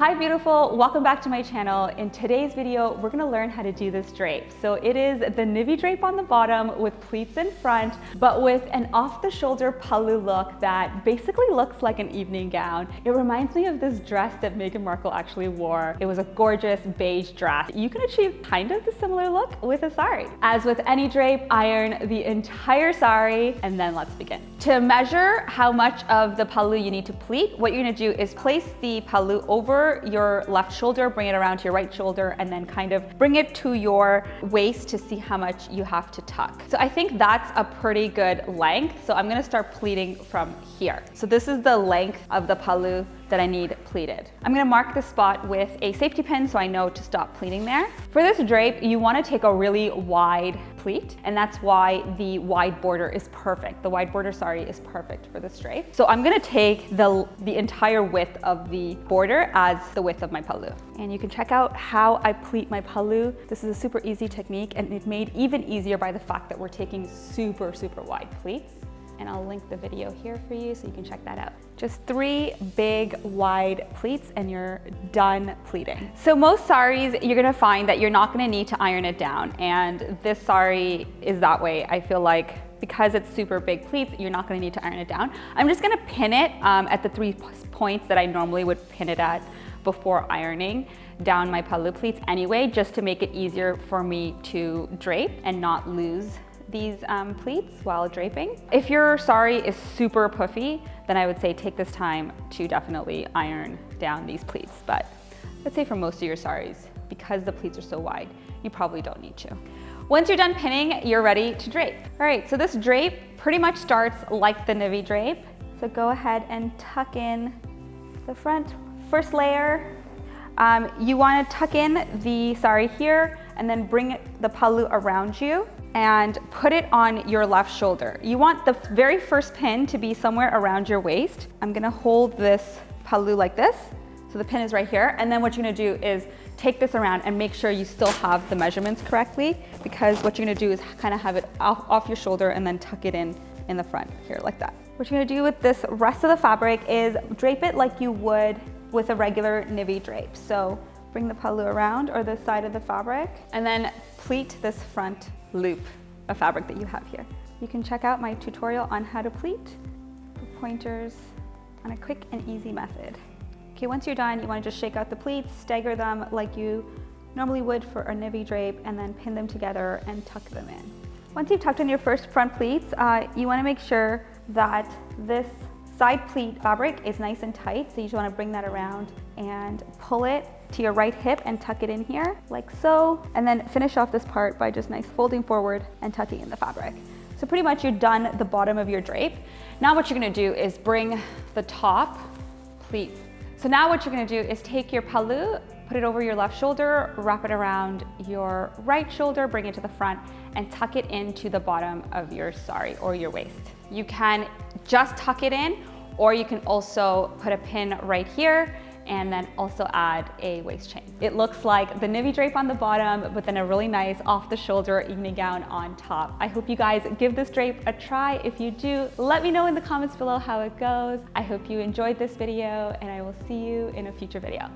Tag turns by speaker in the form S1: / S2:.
S1: Hi beautiful, welcome back to my channel. In today's video, we're gonna learn how to do this drape. So it is the navy drape on the bottom with pleats in front, but with an off-the-shoulder pallu look that basically looks like an evening gown. It reminds me of this dress that Meghan Markle actually wore. It was a gorgeous beige dress. You can achieve kind of the similar look with a sari. As with any drape, iron the entire sari and then let's begin. To measure how much of the pallu you need to pleat, what you're gonna do is place the pallu over your left shoulder, bring it around to your right shoulder, and then kind of bring it to your waist to see how much you have to tuck. So I think that's a pretty good length. So I'm gonna start pleating from here. So this is the length of the pallu that I need pleated. I'm gonna mark the spot with a safety pin so I know to stop pleating there. For this drape, you wanna take a really wide pleat, and that's why the wide border is perfect. The wide border sari is perfect for this drape. So I'm gonna take the entire width of the border as the width of my pallu. And you can check out how I pleat my pallu. This is a super easy technique, and it's made even easier by the fact that we're taking super, super wide pleats. And I'll link the video here for you so you can check that out. Just 3 big wide pleats and you're done pleating. So most saris, you're gonna find that you're not gonna need to iron it down. And this sari is that way. I feel like because it's super big pleats, you're not gonna need to iron it down. I'm just gonna pin it at the 3 points that I normally would pin it at before ironing down my pallu pleats anyway, just to make it easier for me to drape and not lose these pleats while draping. If your sari is super puffy, then I would say take this time to definitely iron down these pleats. But let's say for most of your saris, because the pleats are so wide, you probably don't need to. Once you're done pinning, you're ready to drape. All right, so this drape pretty much starts like the navy drape. So go ahead and tuck in the front. First layer, you wanna tuck in the sari here and then bring the pallu around you and put it on your left shoulder. You want the very first pin to be somewhere around your waist. I'm gonna hold this pallu like this. So the pin is right here. And then what you're gonna do is take this around and make sure you still have the measurements correctly, because what you're gonna do is kind of have it off your shoulder and then tuck it in the front here like that. What you're gonna do with this rest of the fabric is drape it like you would with a regular navy drape. So bring the pallu around or the side of the fabric and then pleat this front loop of fabric that you have here. You can check out my tutorial on how to pleat for pointers on a quick and easy method. Okay, once you're done, you want to just shake out the pleats, stagger them like you normally would for a navy drape, and then pin them together and tuck them in. Once you've tucked in your first front pleats, you want to make sure that this side pleat fabric is nice and tight, so you just want to bring that around and pull it to your right hip and tuck it in here like so, and then finish off this part by just nice folding forward and tucking in the fabric. So pretty much you're done the bottom of your drape. Now what you're gonna do is bring the top pleat. So now what you're gonna do is take your pallu, put it over your left shoulder, wrap it around your right shoulder, bring it to the front, and tuck it into the bottom of your sari or your waist. You can just tuck it in, or you can also put a pin right here and then also add a waist chain. It looks like the navy drape on the bottom, but then a really nice off-the-shoulder evening gown on top. I hope you guys give this drape a try. If you do, let me know in the comments below how it goes. I hope you enjoyed this video, and I will see you in a future video.